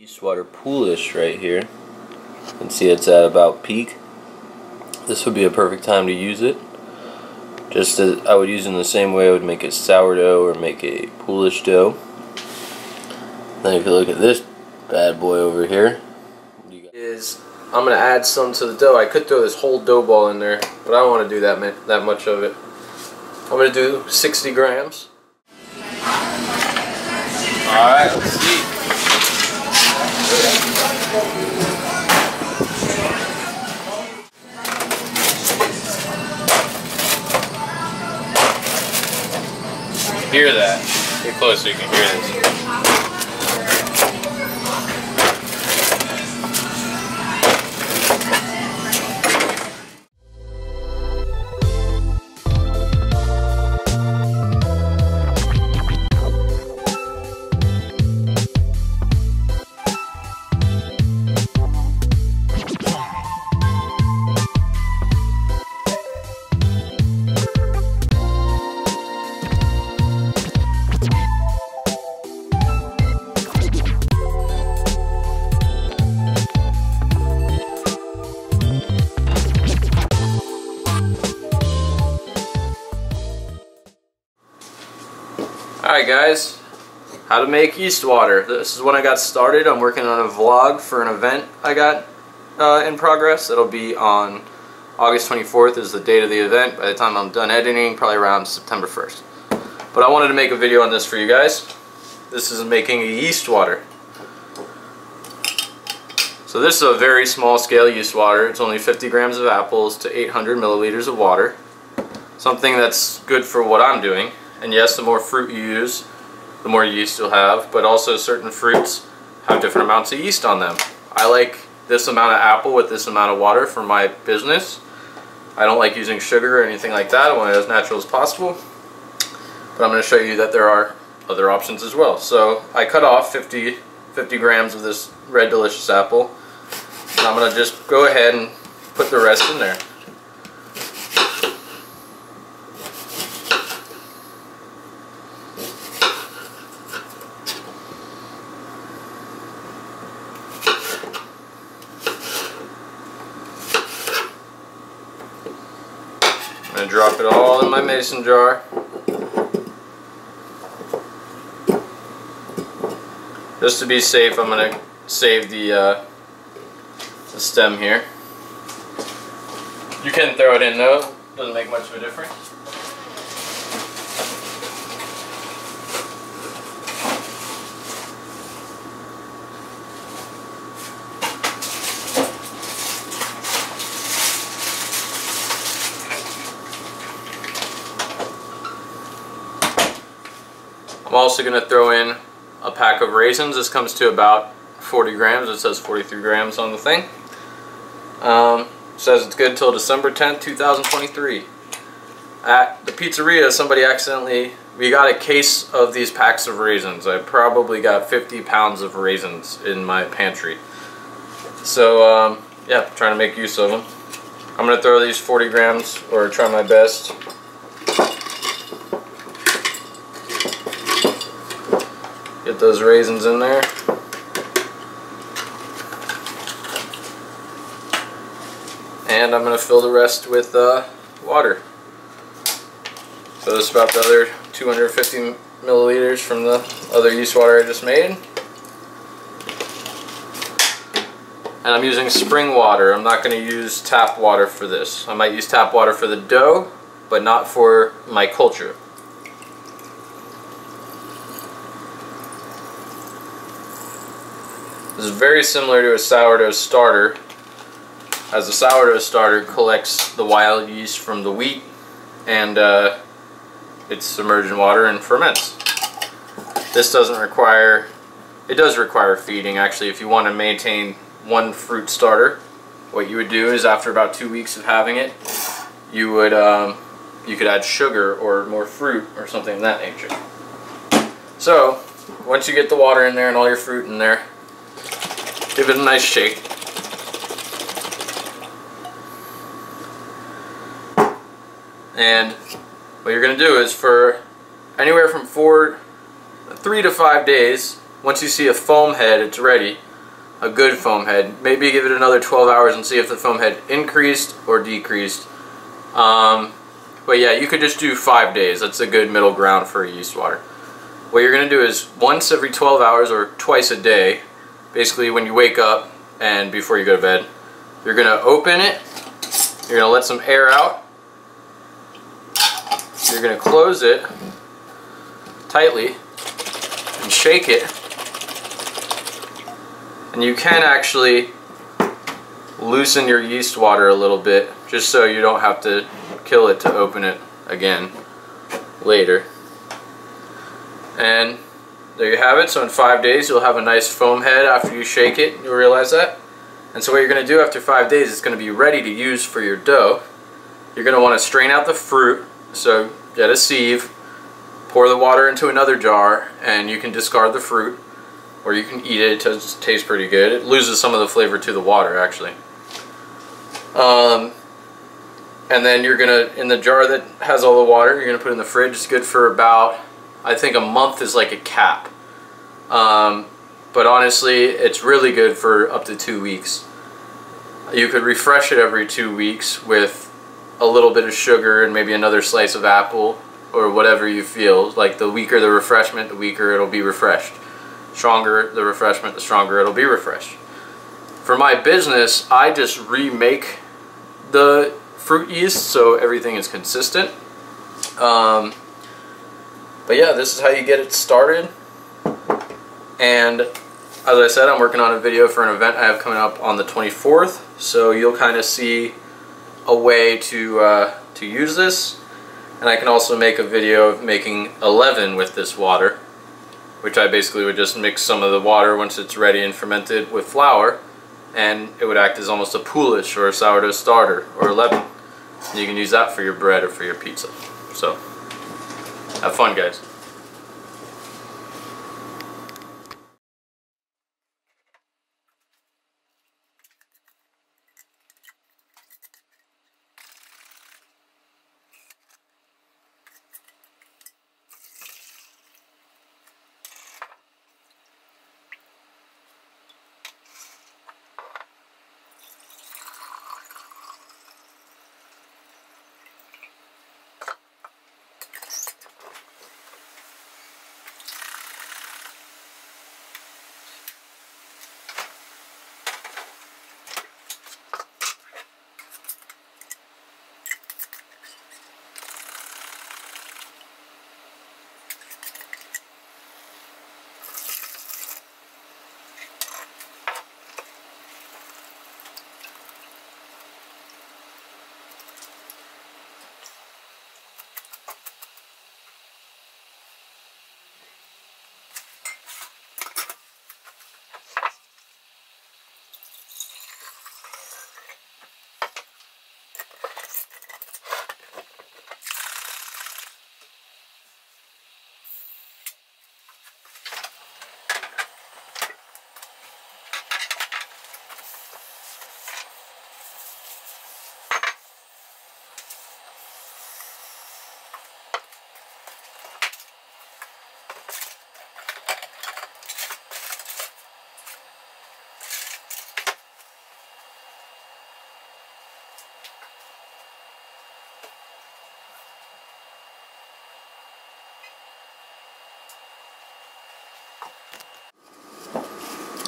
Yeast water Poolish right here. You can see it's at about peak. This would be a perfect time to use it. Just as I would use it in the same way I would make a sourdough or make a Poolish dough. Then if you look at this bad boy over here, I'm going to add some to the dough. I could throw this whole dough ball in there, but I don't want to do that much of it. I'm going to do 60 grams. Alright, let's see. Hear that? Get close so you can hear this. Alright guys, how to make yeast water. This is when I got started. I'm working on a vlog for an event I got in progress. It'll be on August 24th is the date of the event. By the time I'm done editing, probably around September 1st. But I wanted to make a video on this for you guys. This is making a yeast water. So this is a very small scale yeast water. It's only 50 grams of apples to 800 milliliters of water. Something that's good for what I'm doing. And yes, the more fruit you use, the more yeast you'll have, but also certain fruits have different amounts of yeast on them. I like this amount of apple with this amount of water for my business. I don't like using sugar or anything like that. I want it as natural as possible. But I'm going to show you that there are other options as well. So I cut off 50 grams of this red delicious apple. And I'm going to just go ahead and put the rest in there. I'm going to drop it all in my mason jar. Just to be safe, I'm going to save the stem here. You can throw it in though, doesn't make much of a difference. I'm also going to throw in a pack of raisins. This comes to about 40 grams. It says 43 grams on the thing. Says it's good until December 10th, 2023. At the pizzeria, we got a case of these packs of raisins. I probably got 50 pounds of raisins in my pantry. So, yeah, trying to make use of them. I'm going to throw these 40 grams, or try my best. Get those raisins in there. And I'm going to fill the rest with water. So this is about the other 250 milliliters from the other yeast water I just made. And I'm using spring water. I'm not going to use tap water for this. I might use tap water for the dough, but not for my culture. This is very similar to a sourdough starter, as the sourdough starter collects the wild yeast from the wheat and it's submerged in water and ferments. This doesn't require, it does require feeding actually. If you want to maintain one fruit starter, what you would do is after about 2 weeks of having it, you would you could add sugar or more fruit or something of that nature. So once you get the water in there and all your fruit in there, give it a nice shake. And what you're going to do is for anywhere from 3 to 5 days, once you see a foam head, it's ready. a good foam head. Maybe give it another 12 hours and see if the foam head increased or decreased. But yeah, you could just do 5 days. That's a good middle ground for a yeast water. What you're going to do is once every 12 hours or twice a day, basically when you wake up and before you go to bed, you're going to open it, you're going to let some air out, you're going to close it tightly and shake it, and you can actually loosen your yeast water a little bit just so you don't have to kill it to open it again later. And there you have it. So in 5 days you'll have a nice foam head after you shake it. You'll realize that. And so what you're going to do after 5 days, it's going to be ready to use for your dough. You're going to want to strain out the fruit. So get a sieve, pour the water into another jar, and you can discard the fruit or you can eat it. It tastes pretty good. It loses some of the flavor to the water actually. And then you're going to, in the jar that has all the water, you're going to put it in the fridge. It's good for about, I think a month is like a cap. But honestly, it's really good for up to 2 weeks. You could refresh it every 2 weeks with a little bit of sugar and maybe another slice of apple or whatever you feel. Like the weaker the refreshment, the weaker it'll be refreshed. Stronger the refreshment, the stronger it'll be refreshed. For my business, I just remake the fruit yeast so everything is consistent. But yeah, this is how you get it started. And as I said, I'm working on a video for an event I have coming up on the 24th, so you'll kind of see a way to use this. And I can also make a video of making a leaven with this water, which I basically would just mix some of the water once it's ready and fermented with flour, and it would act as almost a Poolish or a sourdough starter or a leaven. And you can use that for your bread or for your pizza. So have fun, guys.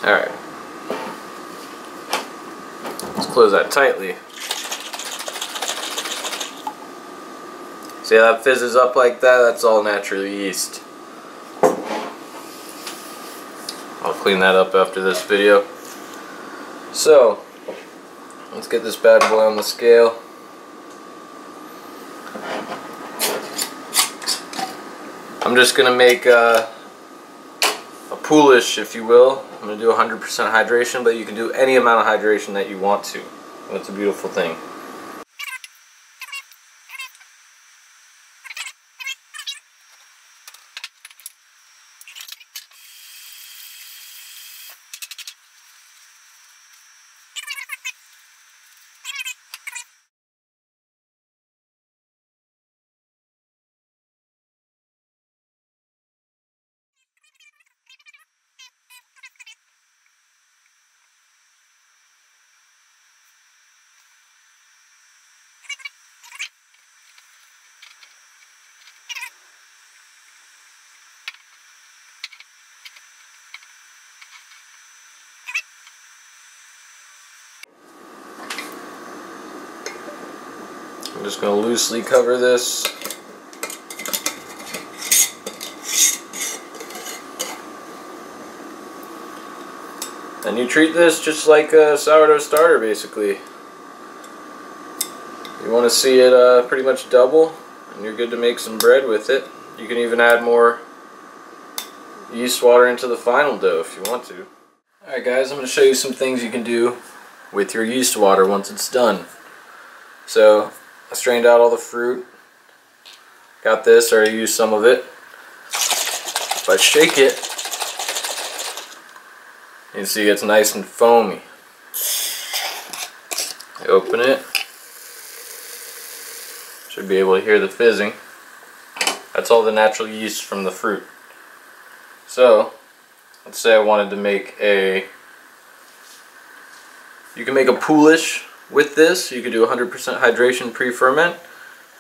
Alright, let's close that tightly. See how that fizzes up like that? That's all natural yeast. I'll clean that up after this video. So, let's get this bad boy on the scale. I'm just going to make a Poolish, if you will. I'm going to do 100% hydration, but you can do any amount of hydration that you want to. That's a beautiful thing. I'm just going to loosely cover this. And you treat this just like a sourdough starter, basically. You want to see it pretty much double, and you're good to make some bread with it. You can even add more yeast water into the final dough if you want to. Alright guys, I'm going to show you some things you can do with your yeast water once it's done. So, I strained out all the fruit. Got this, I already used some of it. If I shake it, you can see it's nice and foamy. I open it. Should be able to hear the fizzing. That's all the natural yeast from the fruit. So, let's say I wanted to make a... You can make a Poolish with this. You could do 100% hydration pre-ferment.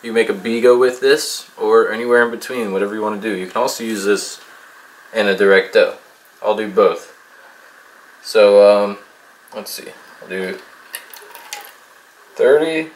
You can make a BIGA with this, or anywhere in between, whatever you want to do. You can also use this in a direct dough. I'll do both. So, let's see. I'll do 30.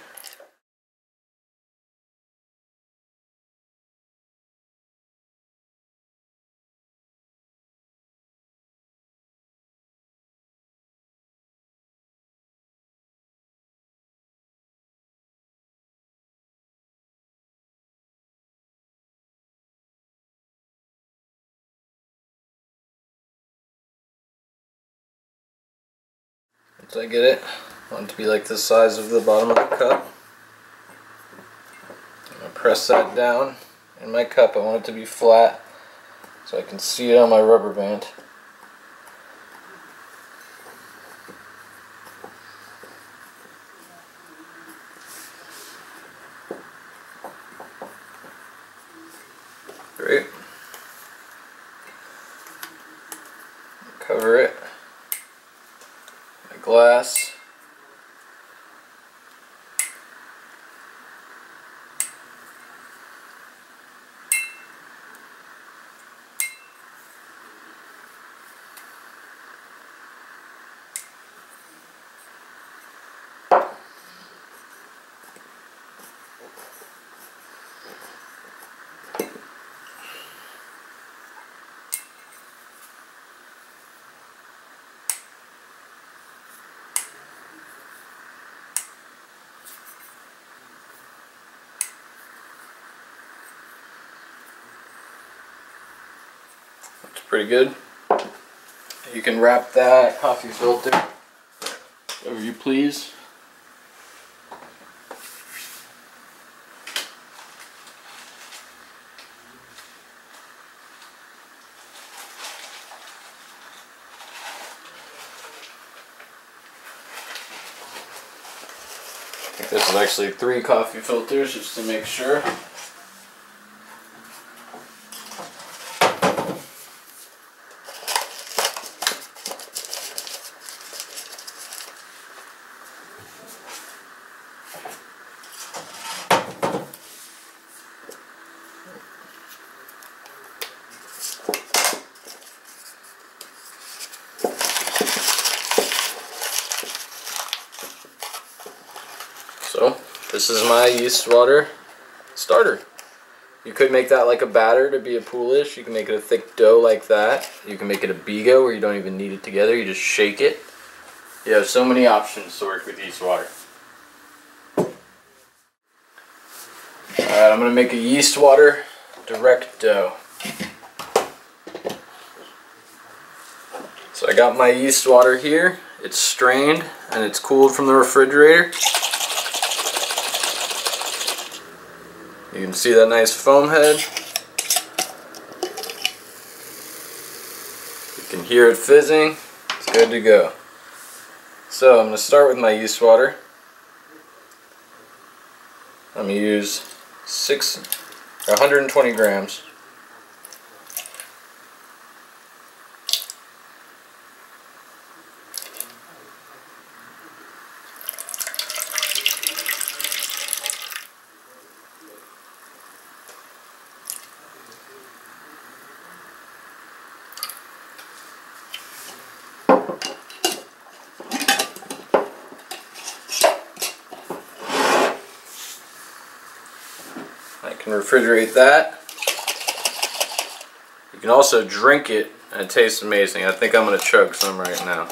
Once I get it, I want it to be like the size of the bottom of the cup. I'm going to press that down in my cup. I want it to be flat so I can see it on my rubber band. Great. Cover it. My glass. Looks pretty good. You can wrap that coffee filter wherever you please. I think this is actually 3 coffee filters just to make sure. So, this is my yeast water starter. You could make that like a batter to be a Poolish. You can make it a thick dough like that. You can make it a BIGA where you don't even knead it together. You just shake it. You have so many options to work with yeast water. Alright, I'm going to make a yeast water direct dough. So I got my yeast water here. It's strained and it's cooled from the refrigerator. You can see that nice foam head. You can hear it fizzing. It's good to go. So I'm going to start with my yeast water. I'm going to use 120 grams. can refrigerate that. You can also drink it and it tastes amazing. I think I'm going to chug some right now.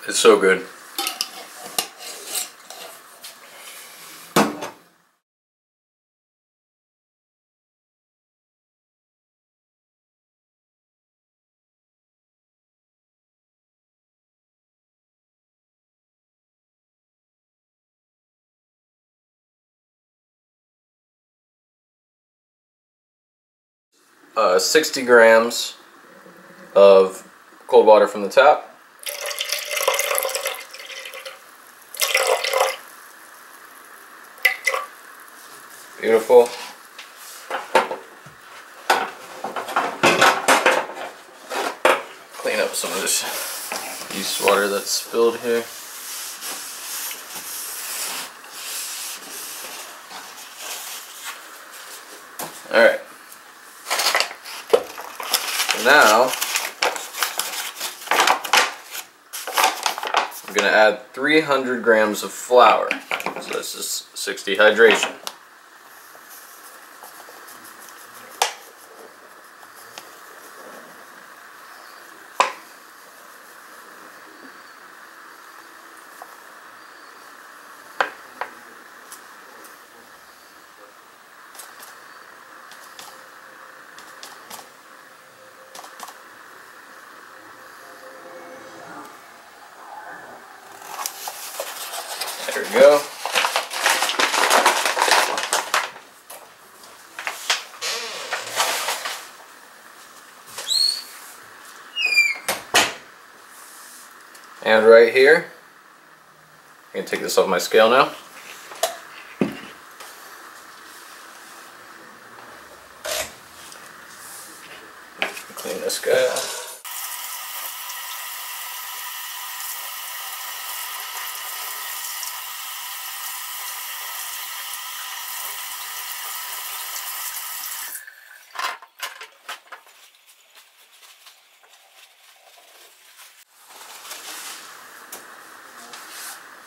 It's so good. Uh, 60 grams of cold water from the tap. Beautiful. Clean up some of this yeast water that's spilled here. Alright. So now I'm going to add 300 grams of flour. So this is 60 hydration. There we go. And right here, I'm going to take this off my scale now. Clean this guy off.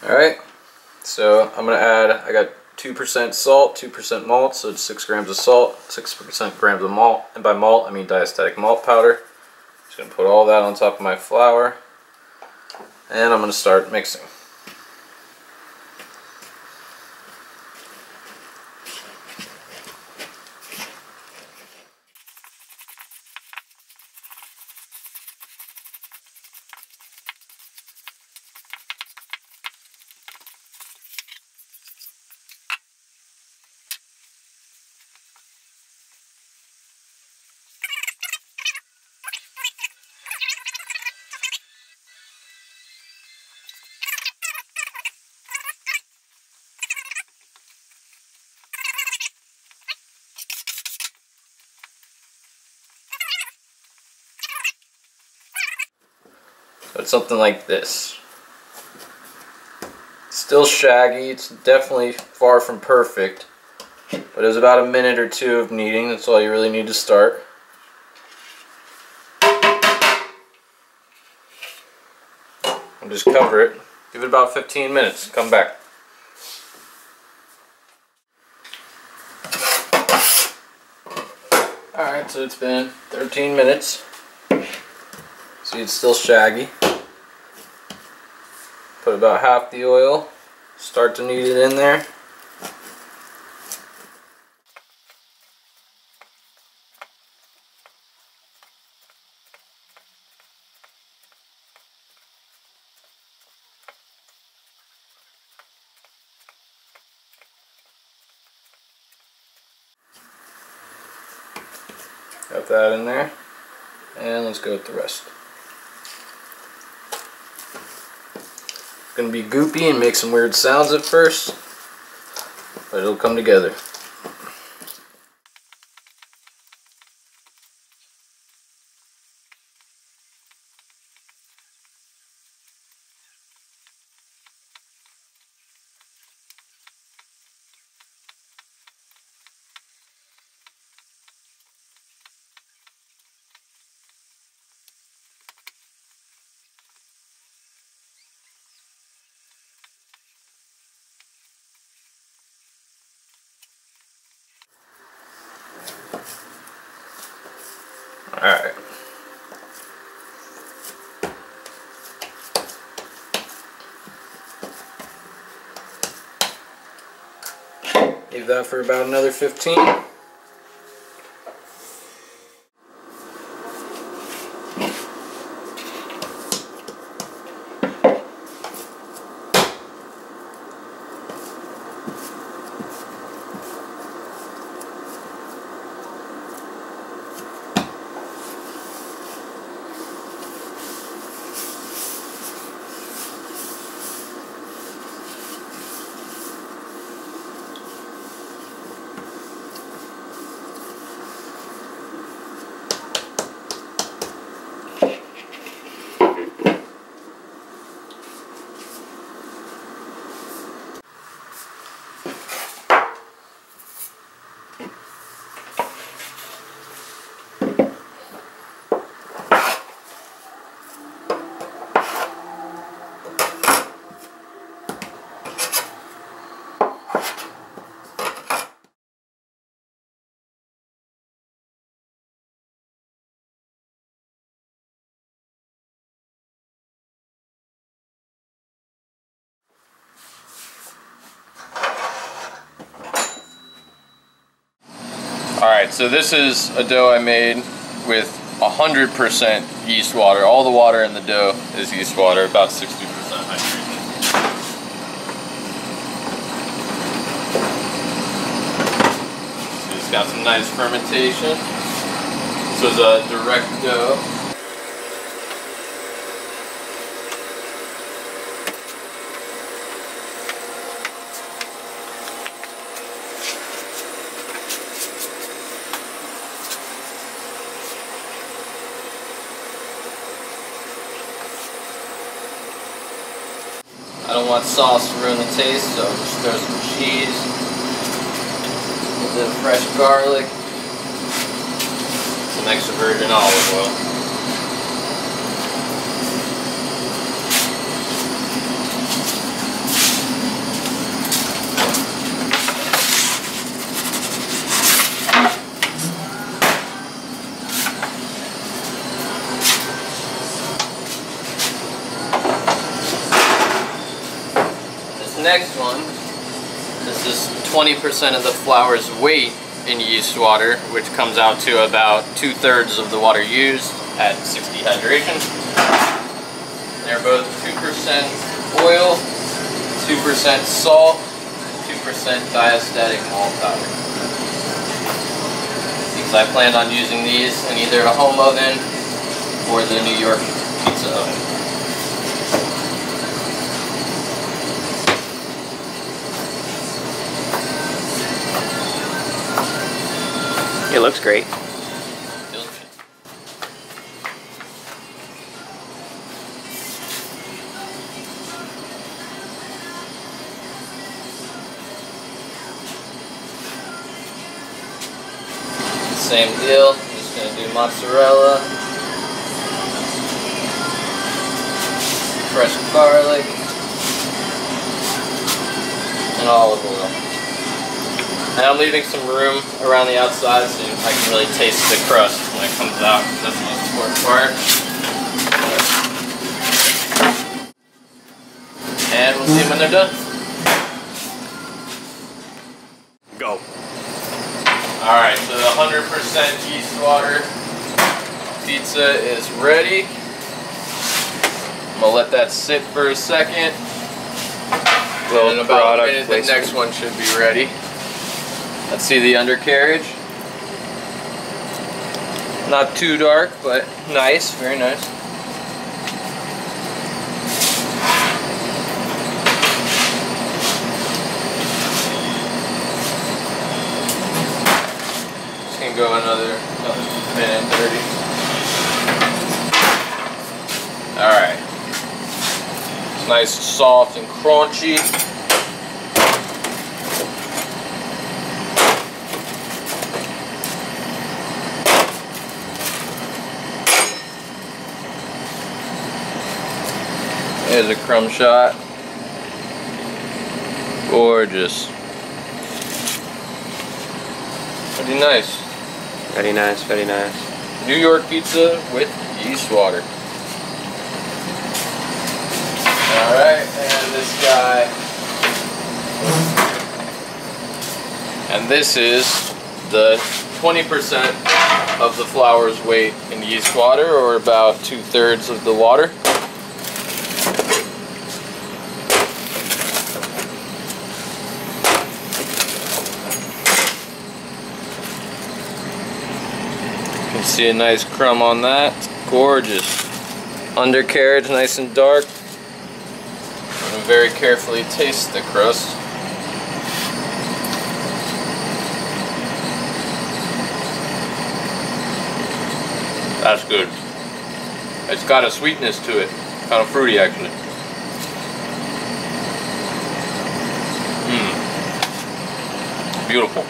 Alright, so I'm going to add, I got 2% salt, 2% malt, so it's 6 grams of salt, 6% grams of malt, and by malt I mean diastatic malt powder. Just going to put all that on top of my flour, and I'm going to start mixing. So it's something like this. It's still shaggy, it's definitely far from perfect, but it was about a minute or two of kneading. That's all you really need to start. And just cover it, give it about 15 minutes, come back. Alright, so it's been 13 minutes. See, it's still shaggy. Put about half the oil, start to knead it in there. Got that in there, and let's go with the rest. It's going to be goopy and make some weird sounds at first, but it'll come together. Leave that for about another 15. Alright, so this is a dough I made with 100% yeast water. All the water in the dough is yeast water, about 60% hydration. So it's got some nice fermentation. This was a direct dough. I don't want sauce to ruin the taste, so just throw some cheese, a bit of fresh garlic, some extra virgin olive oil. Next one, this is 20% of the flour's weight in yeast water, which comes out to about 2/3 of the water used at 60 hydration. They're both 2% oil, 2% salt, 2% diastatic malt powder. Because I planned on using these in either a home oven or the New York pizza oven. It looks great. Same deal. I'm just going to do mozzarella, fresh garlic, and olive oil. And I'm leaving some room around the outside so I can really taste the crust when it comes out. That's the most important part. And we'll see when they're done. Go. Alright, so the 100% yeast water pizza is ready. I'm going to let that sit for a second. And in about a minute, the next one should be ready. Let's see the undercarriage. Not too dark, but nice, very nice. Just gonna go another minute 30. Alright. It's nice, soft, and crunchy. There's a crumb shot. Gorgeous. Pretty nice. Very nice, very nice. New York pizza with yeast water. Alright, and this guy And this is the 20% of the flour's weight in yeast water, or about 2/3 of the water. You can see a nice crumb on that. It's gorgeous. Undercarriage nice and dark. I'm going to very carefully taste the crust. That's good. It's got a sweetness to it. Kind of fruity, actually. Beautiful.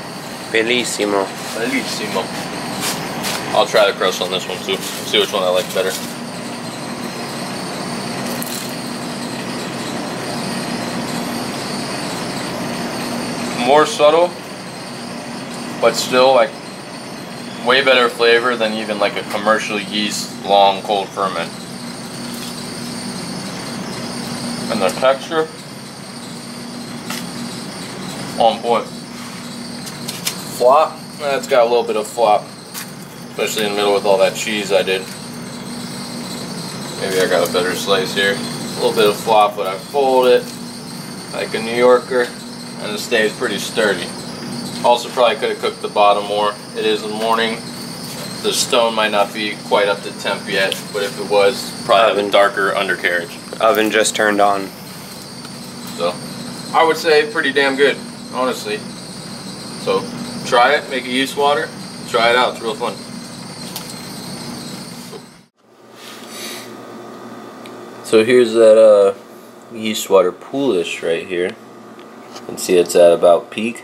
Bellissimo. Bellissimo. I'll try the crust on this one too. See which one I like better. More subtle, but still like way better flavor than even like a commercial yeast long cold ferment. And the texture, on point. Flop, it's got a little bit of flop, especially in the middle with all that cheese I did. Maybe I got a better slice here. A little bit of flop, but I fold it like a New Yorker, and it stays pretty sturdy. Also probably could have cooked the bottom more. It is the morning. The stone might not be quite up to temp yet, but if it was, probably have a darker undercarriage. Oven just turned on. So, I would say pretty damn good, honestly. So, try it, make a yeast water, try it out, it's real fun. So here's that yeast water Poolish right here. You can see it's at about peak.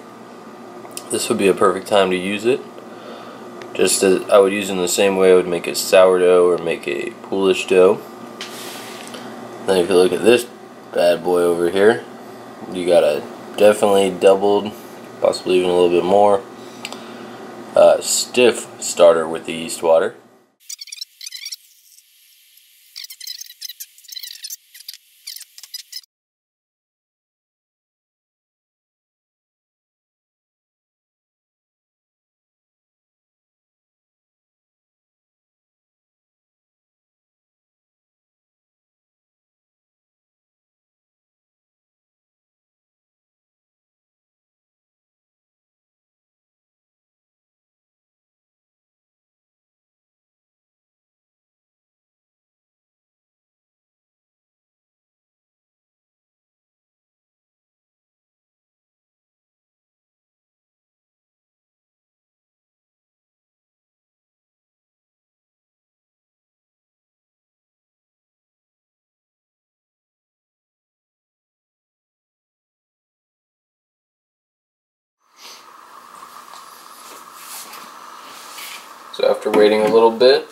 This would be a perfect time to use it. Just as I would use it in the same way I would make a sourdough or make a Poolish dough. Then if you look at this bad boy over here, you got a definitely doubled, possibly even a little bit more, stiff starter with the yeast water. So after waiting a little bit,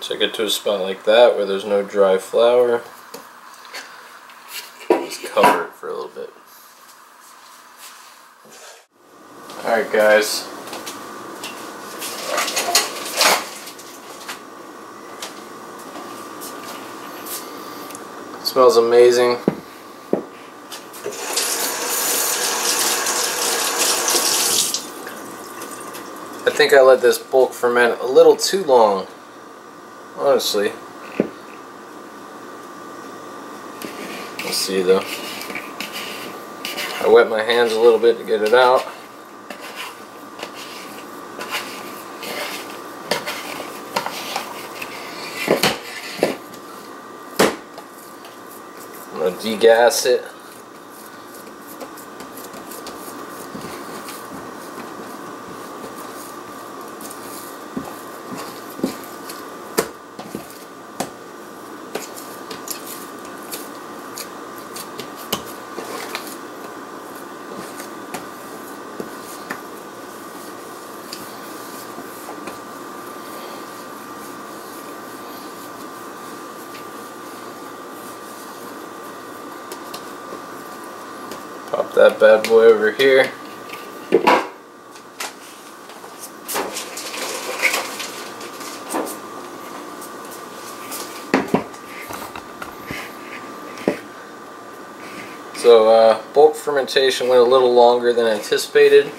Once I get to a spot like that where there's no dry flour, just cover it for a little bit. Alright guys. It smells amazing. I think I let this bulk ferment a little too long, honestly. We'll see though. I wet my hands a little bit to get it out. I'm going to degas it. Pop that bad boy over here. So bulk fermentation went a little longer than anticipated.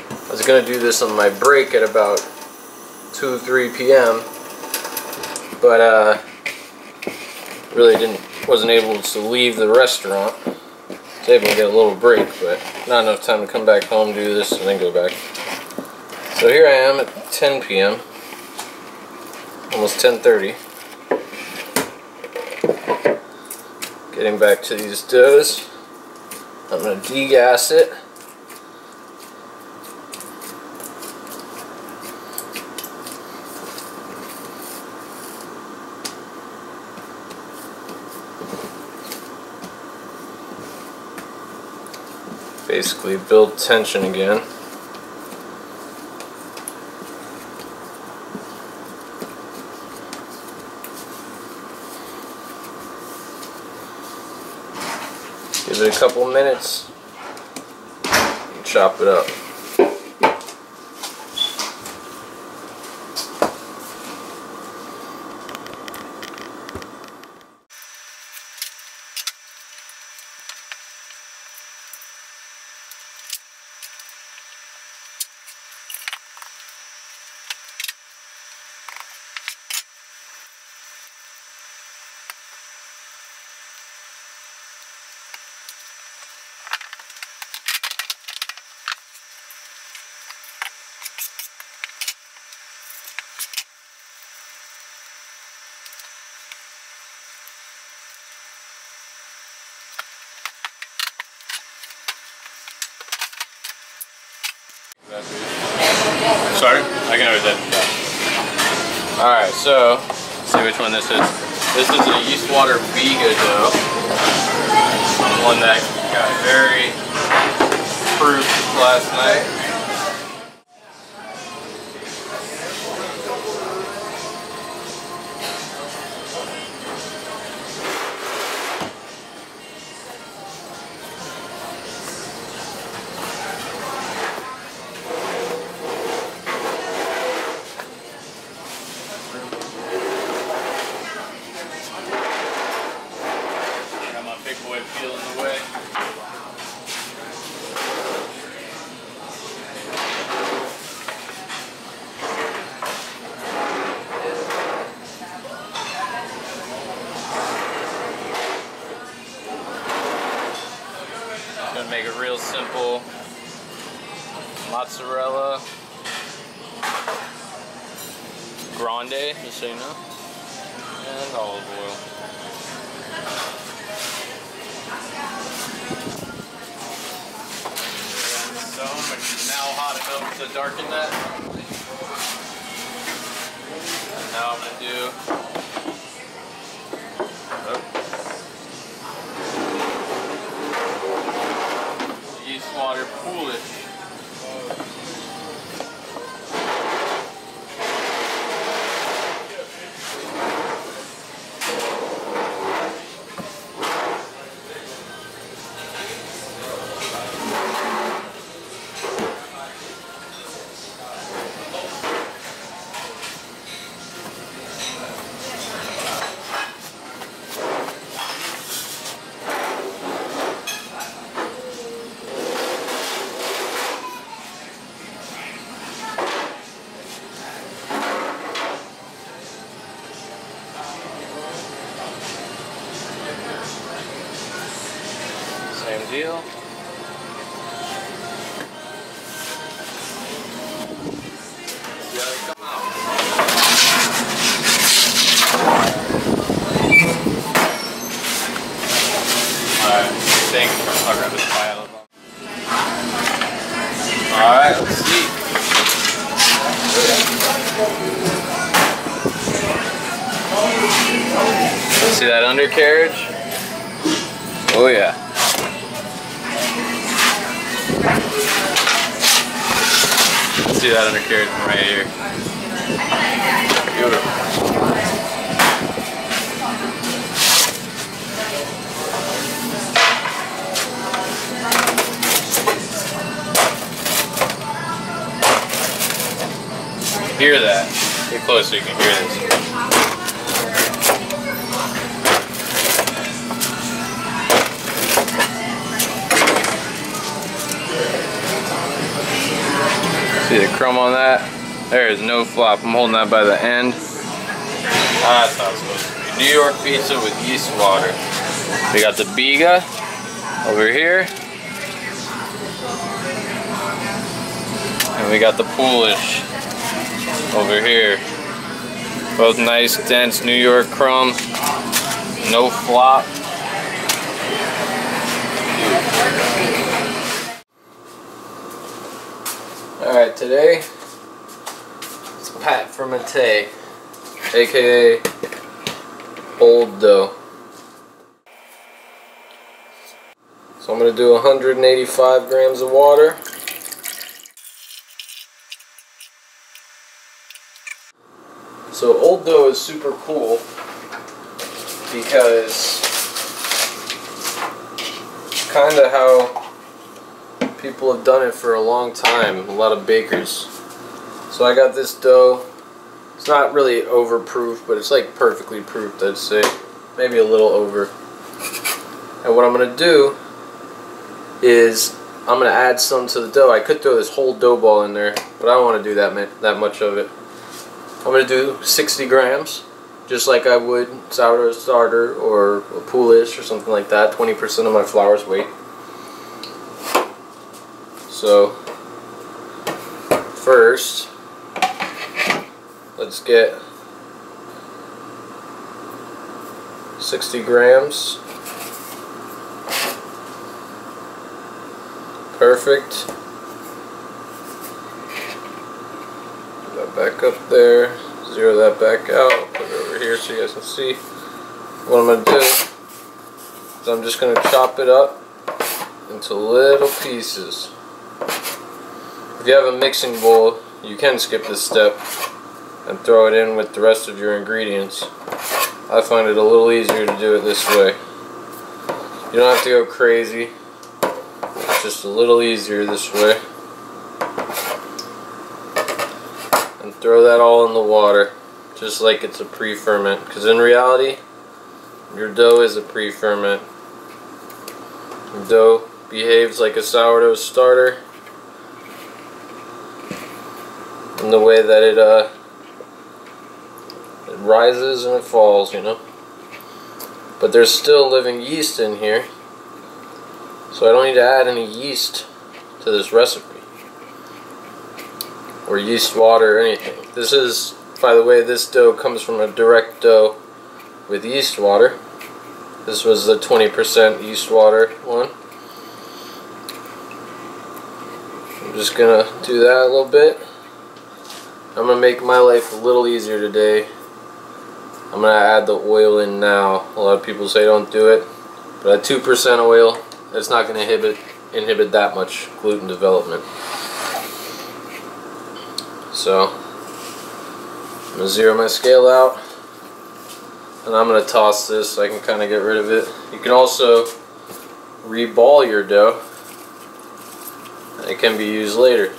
I was going to do this on my break at about 2-3 p.m. but really wasn't able to leave the restaurant. I was able to get a little break, but not enough time to come back home, do this, and then go back. So here I am at 10 p.m. almost 10:30. Getting back to these doughs. I'm going to degas it. Basically build tension again. Give it a couple minutes and chop it up. Sorry? I can always edit that. Alright, so let's see which one this is. This is a yeast water BIGA dough. One that got very proof last night. Make it real simple. Mozzarella grande, just so you know, and olive oil. So much now hot enough to darken that. And now I'm gonna do yeast water Poolish. deal. See how they come out. Alright, I think I'll grab this pile of them. Alright, let's see. See that undercarriage? Oh yeah. See that undercarriage from right here. Beautiful. Hear that? Get close so you can hear this. See the crumb on that? There is no flop. I'm holding that by the end. That's how it's supposed to be. New York pizza with yeast water. We got the BIGA over here. And we got the Poolish over here. Both nice, dense New York crumb. No flop. Alright, today it's Pate Fermentee, aka old dough. So I'm going to do 185 grams of water. So old dough is super cool because kind of how people have done it for a long time, a lot of bakers. So I got this dough. It's not really overproof, but it's like perfectly proofed, I'd say. Maybe a little over. And what I'm going to do is I'm going to add some to the dough. I could throw this whole dough ball in there, but I don't want to do that much of it. I'm going to do 60 grams, just like I would sourdough starter or a Poolish or something like that, 20% of my flour's weight. So first, let's get 60 grams. Perfect. Put that back up there. Zero that back out. Put it over here so you guys can see. What I'm going to do is I'm just going to chop it up into little pieces. If you have a mixing bowl, you can skip this step and throw it in with the rest of your ingredients. I find it a little easier to do it this way. You don't have to go crazy. It's just a little easier this way. And throw that all in the water, just like it's a pre-ferment. Because in reality, your dough is a pre-ferment. Your dough behaves like a sourdough starter in the way that it rises and it falls, you know. But there's still living yeast in here, so I don't need to add any yeast to this recipe, or yeast water or anything. This is, by the way, this dough comes from a direct dough with yeast water. This was the 20% yeast water one. I'm just gonna do that a little bit. I'm going to make my life a little easier today. I'm going to add the oil in now. A lot of people say don't do it, but at 2% oil, it's not going to inhibit that much gluten development. So I'm going to zero my scale out, and I'm going to toss this so I can kind of get rid of it. You can also reball your dough, and it can be used later.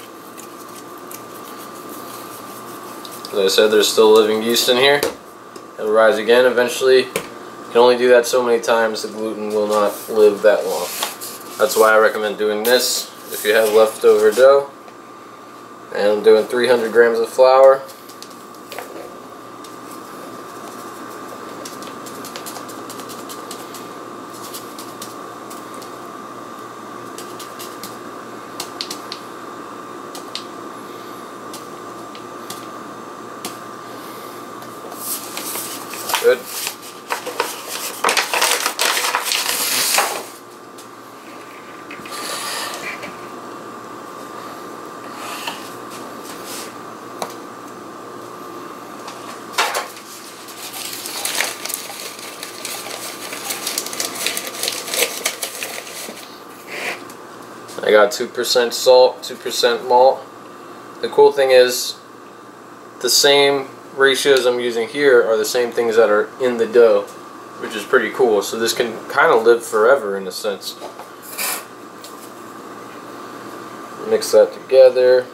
As I said, there's still living yeast in here. It'll rise again eventually. You can only do that so many times, the gluten will not live that long. That's why I recommend doing this if you have leftover dough. And I'm doing 300 grams of flour. I got 2% salt, 2% malt. The cool thing is the same ratios I'm using here are the same things that are in the dough, which is pretty cool. So this can kind of live forever in a sense. Mix that together.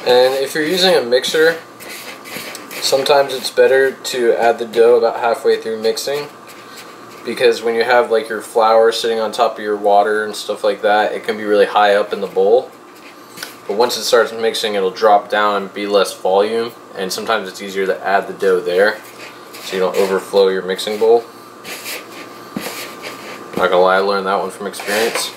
And if you're using a mixer, sometimes it's better to add the dough about halfway through mixing, because when you have like your flour sitting on top of your water and stuff like that, it can be really high up in the bowl. But once it starts mixing, it'll drop down and be less volume, and sometimes it's easier to add the dough there so you don't overflow your mixing bowl. Not gonna lie, I learned that one from experience.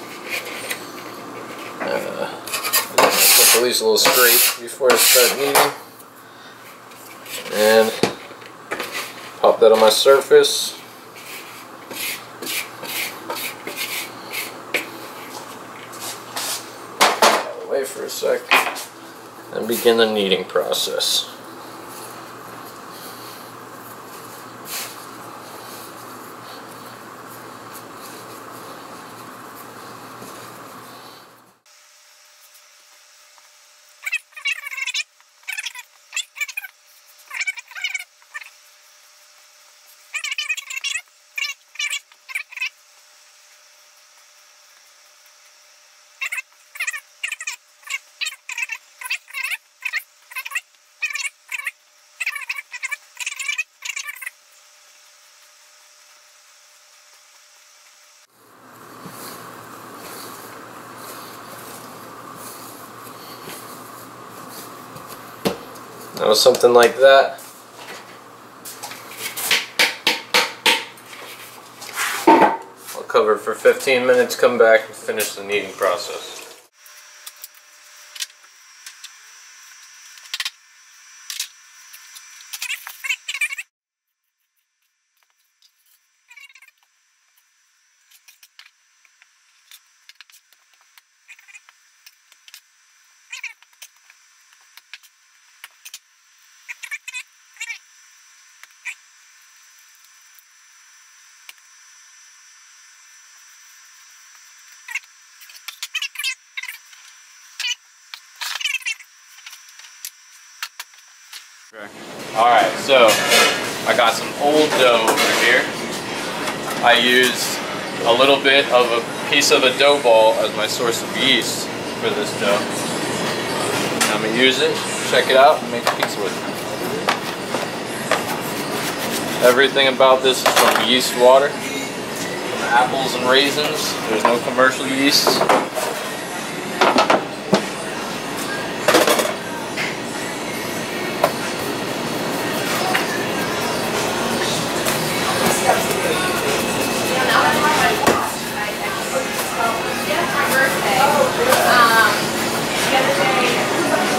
At least a little scrape before I start kneading, and pop that on my surface. Wait for a sec and begin the kneading process. That was something like that. I'll cover it for 15 minutes, come back and finish the kneading process. Okay. Alright, so I got some old dough over here. I used a little bit of a piece of a dough ball as my source of yeast for this dough. I'm going to use it, check it out, and make a pizza with it. Everything about this is from yeast water, from apples and raisins. There's no commercial yeast.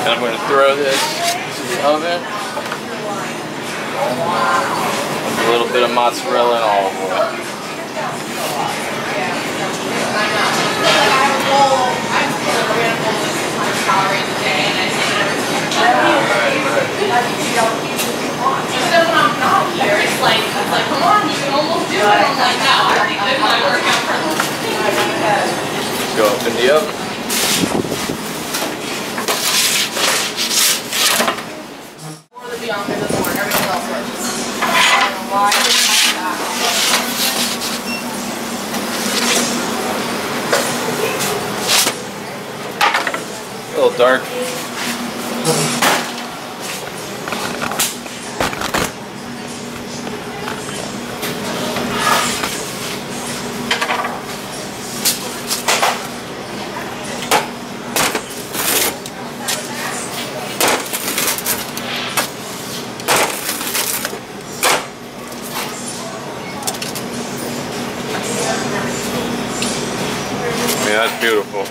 And I'm going to throw this to the oven with a little bit of mozzarella and olive oil. Go up in the oven. A little dark. Beautiful.